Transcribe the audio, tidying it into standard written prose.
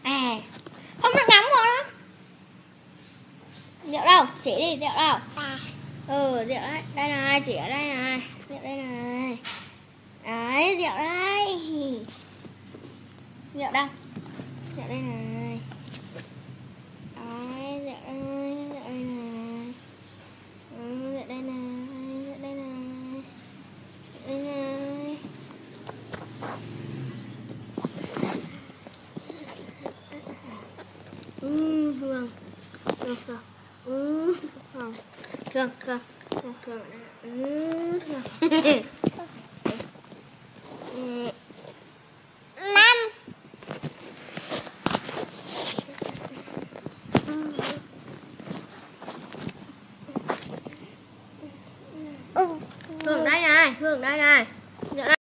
À, không được nóng rồi đó. Rượu đâu? Chỉ đi, rượu đâu? Ừ, rượu đấy. Đây này, chỉ ở đây này. Rượu đây này. Đấy, rượu đây. Rượu đâu? Rượu đây này. Đấy, rượu đây, rượu đây này. Rượu đây này, rượu đây này. Đây này. Hương. Hương, hương. Hương, hương. Hương, hương. Hương, hương. Hương đây này, Hương đây này.